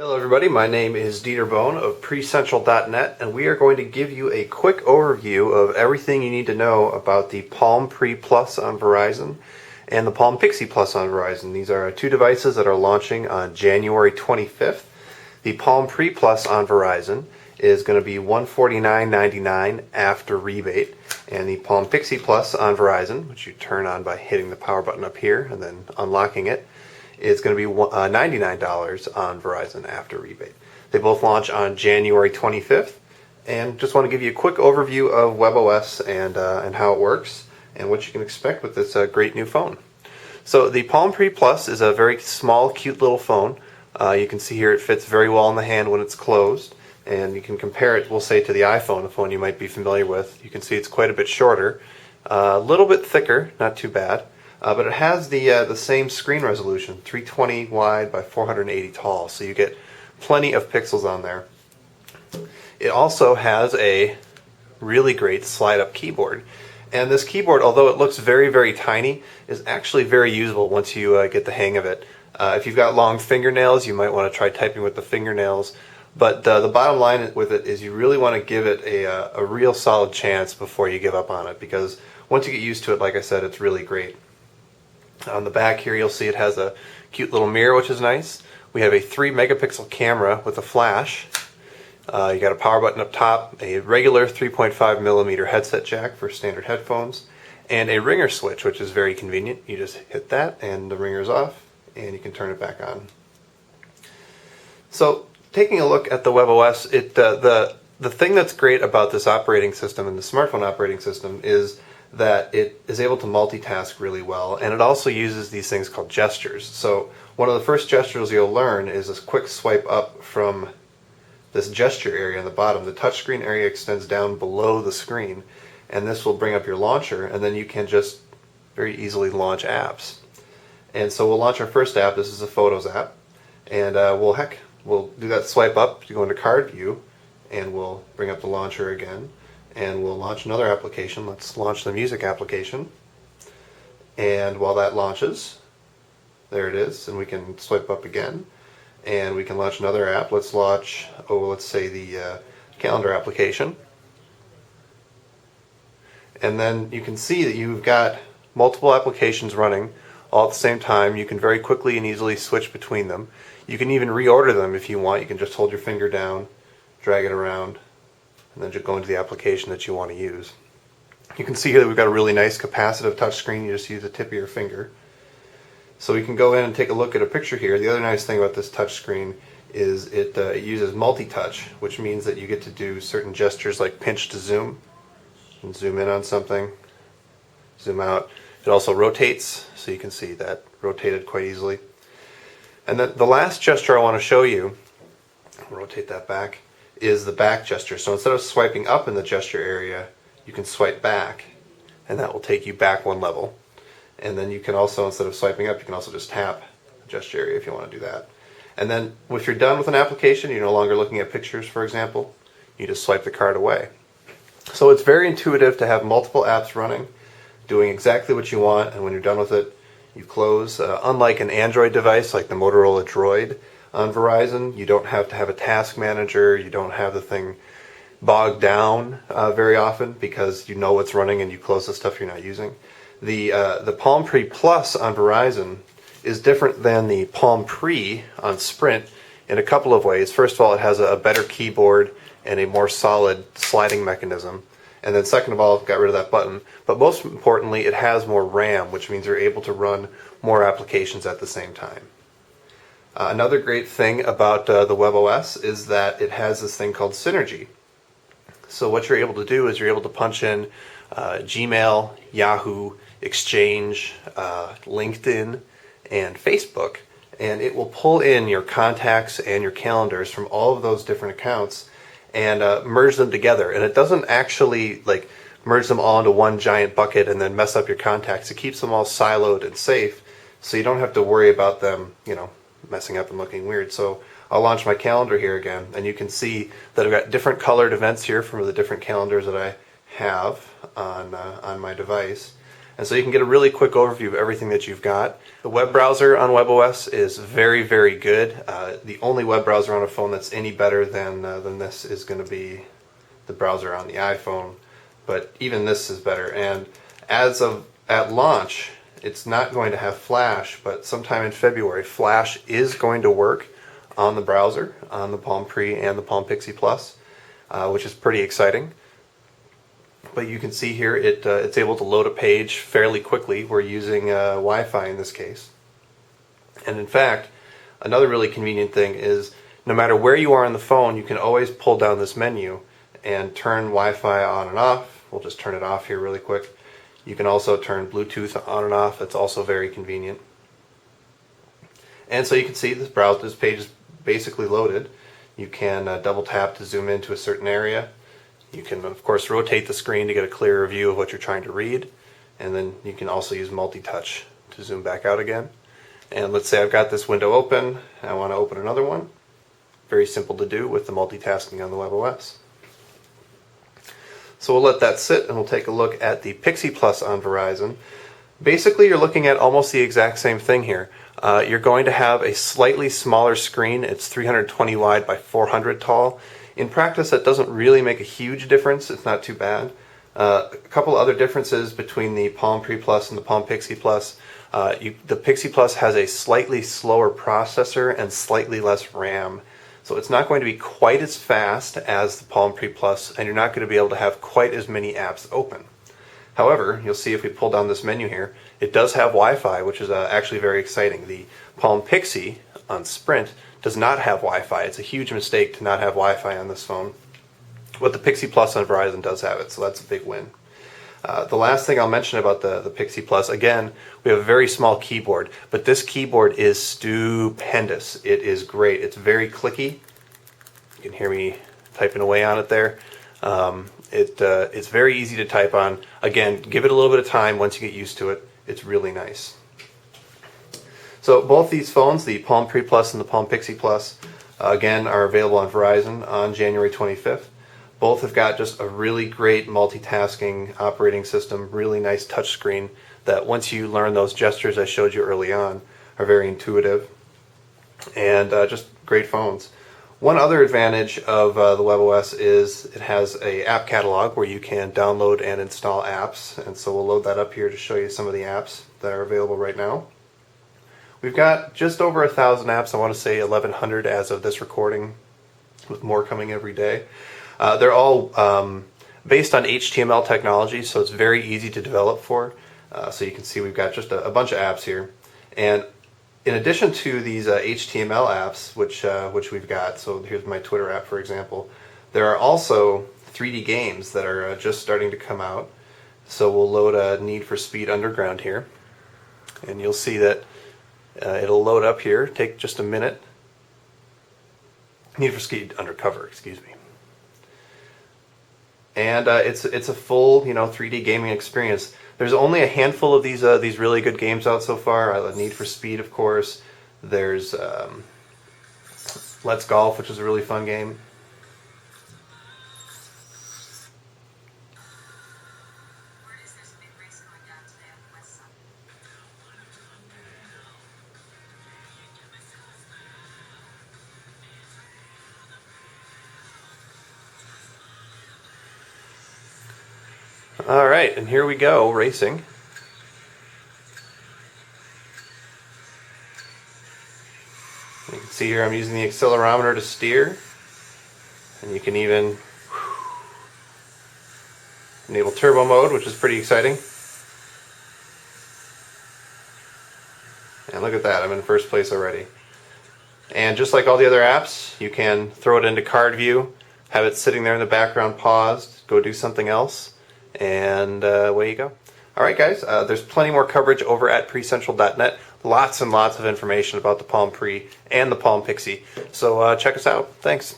Hello everybody, my name is Dieter Bohn of PreCentral.net, and we are going to give you a quick overview of everything you need to know about the Palm Pre Plus on Verizon and the Palm Pixi Plus on Verizon. These are two devices that are launching on January 25th. The Palm Pre Plus on Verizon is going to be $149.99 after rebate, and the Palm Pixi Plus on Verizon, which you turn on by hitting the power button up here and then unlocking it, is going to be $99 on Verizon after rebate. They both launch on January 25th, and just want to give you a quick overview of WebOS and how it works and what you can expect with this great new phone. So the Palm Pre Plus is a very small, cute little phone. You can see here it fits very well in the hand when it's closed, and you can compare it, we'll say, to the iPhone, a phone you might be familiar with. You can see it's quite a bit shorter, a little bit thicker, not too bad. But it has the same screen resolution, 320 wide by 480 tall, so you get plenty of pixels on there. It also has a really great slide-up keyboard. And this keyboard, although it looks very, very tiny, is actually very usable once you get the hang of it. If you've got long fingernails, you might want to try typing with the fingernails. But the bottom line with it is you really want to give it a real solid chance before you give up on it, because once you get used to it, like I said, it's really great. On the back here you'll see it has a cute little mirror, which is nice. We have a 3 megapixel camera with a flash. You got a power button up top, a regular 3.5 millimeter headset jack for standard headphones, and a ringer switch, which is very convenient. You just hit that and the ringer's off and you can turn it back on. So taking a look at the WebOS, the thing that's great about this operating system and the smartphone operating system is that it is able to multitask really well, and it also uses these things called gestures. So one of the first gestures you'll learn is this quick swipe up from this gesture area on the bottom. The touchscreen area extends down below the screen, and this will bring up your launcher, and then you can just very easily launch apps. And so we'll launch our first app. This is a Photos app, and we'll do that swipe up to go into card view, and we'll bring up the launcher again. And we'll launch another application. Let's launch the music application. And while that launches, there it is, and we can swipe up again. And we can launch another app. Let's launch, let's say the calendar application. And then you can see that you've got multiple applications running all at the same time. You can very quickly and easily switch between them. You can even reorder them if you want. You can just hold your finger down, drag it around, and then just go into the application that you want to use. You can see here that we've got a really nice capacitive touchscreen. You just use the tip of your finger. So we can go in and take a look at a picture here. The other nice thing about this touchscreen is it uses multi-touch, which means that you get to do certain gestures like pinch to zoom, and zoom in on something, zoom out. It also rotates, so you can see that rotated quite easily. And then the last gesture I want to show you, I'll rotate that back, is the back gesture. So instead of swiping up in the gesture area, you can swipe back, and that will take you back one level. And then you can also, instead of swiping up, you can also just tap the gesture area if you want to do that. And then if you're done with an application, you're no longer looking at pictures, for example, you just swipe the card away. So it's very intuitive to have multiple apps running, doing exactly what you want, and when you're done with it, you close. Unlike an Android device like the Motorola Droid, on Verizon, you don't have to have a task manager, you don't have the thing bogged down very often because you know what's running and you close the stuff you're not using. The Palm Pre Plus on Verizon is different than the Palm Pre on Sprint in a couple of ways. First of all, it has a better keyboard and a more solid sliding mechanism. And then second of all, got rid of that button. But most importantly, it has more RAM, which means you're able to run more applications at the same time. Another great thing about the WebOS is that it has this thing called Synergy. So what you're able to do is you're able to punch in Gmail, Yahoo, Exchange, LinkedIn, and Facebook, and it will pull in your contacts and your calendars from all of those different accounts and merge them together. And it doesn't actually merge them all into one giant bucket and then mess up your contacts. It keeps them all siloed and safe, so you don't have to worry about them, messing up and looking weird. So I'll launch my calendar here again, and you can see that I've got different colored events here from the different calendars that I have on my device. And so you can get a really quick overview of everything that you've got. The web browser on WebOS is very, very good. The only web browser on a phone that's any better than this is going to be the browser on the iPhone. But even this is better. And at launch, it's not going to have Flash, but sometime in February, Flash is going to work on the browser, on the Palm Pre and the Palm Pixi Plus, which is pretty exciting. But you can see here it's able to load a page fairly quickly. We're using Wi-Fi in this case. And in fact, another really convenient thing is no matter where you are on the phone, you can always pull down this menu and turn Wi-Fi on and off. We'll just turn it off here really quick. You can also turn Bluetooth on and off. That's also very convenient. And so you can see this page is basically loaded. You can double tap to zoom into a certain area. You can, of course, rotate the screen to get a clearer view of what you're trying to read. And then you can also use multi-touch to zoom back out again. And let's say I've got this window open. I want to open another one. Very simple to do with the multitasking on the WebOS. So we'll let that sit and we'll take a look at the Pixi Plus on Verizon. Basically, you're looking at almost the exact same thing here. You're going to have a slightly smaller screen. It's 320 wide by 400 tall. In practice, that doesn't really make a huge difference. It's not too bad. A couple other differences between the Palm Pre Plus and the Palm Pixi Plus. The Pixi Plus has a slightly slower processor and slightly less RAM. So it's not going to be quite as fast as the Palm Pre Plus, and you're not going to be able to have quite as many apps open. However, you'll see if we pull down this menu here, it does have Wi-Fi, which is actually very exciting. The Palm Pixi on Sprint does not have Wi-Fi. It's a huge mistake to not have Wi-Fi on this phone. But the Pixi Plus on Verizon does have it, so that's a big win. The last thing I'll mention about the Pixi Plus, again, we have a very small keyboard, but this keyboard is stupendous. It is great. It's very clicky. You can hear me typing away on it there. It's very easy to type on. Again, give it a little bit of time. Once you get used to it, it's really nice. So both these phones, the Palm Pre Plus and the Palm Pixi Plus, again, are available on Verizon on January 25th. Both have got just a really great multitasking operating system, really nice touchscreen that once you learn those gestures I showed you early on are very intuitive, and just great phones. One other advantage of the WebOS is it has an app catalog where you can download and install apps, and so we'll load that up here to show you some of the apps that are available right now. We've got just over 1,000 apps. I want to say 1,100 as of this recording, with more coming every day. They're all based on HTML technology, so it's very easy to develop for. So you can see we've got just a bunch of apps here. And in addition to these HTML apps, which we've got, so here's my Twitter app, for example, there are also 3D games that are just starting to come out. So we'll load Need for Speed Underground here. And you'll see that it'll load up here. Take just a minute. Need for Speed Undercover, excuse me. And it's a full 3D gaming experience. There's only a handful of these really good games out so far. Need for Speed, of course. There's Let's Golf, which is a really fun game. All right, and here we go, racing. You can see here I'm using the accelerometer to steer, and you can even enable turbo mode, which is pretty exciting. And look at that, I'm in first place already. And just like all the other apps, you can throw it into card view, have it sitting there in the background paused, go do something else, and away you go. Alright guys, there's plenty more coverage over at PreCentral.net. Lots and lots of information about the Palm Pre and the Palm Pixi. So check us out. Thanks.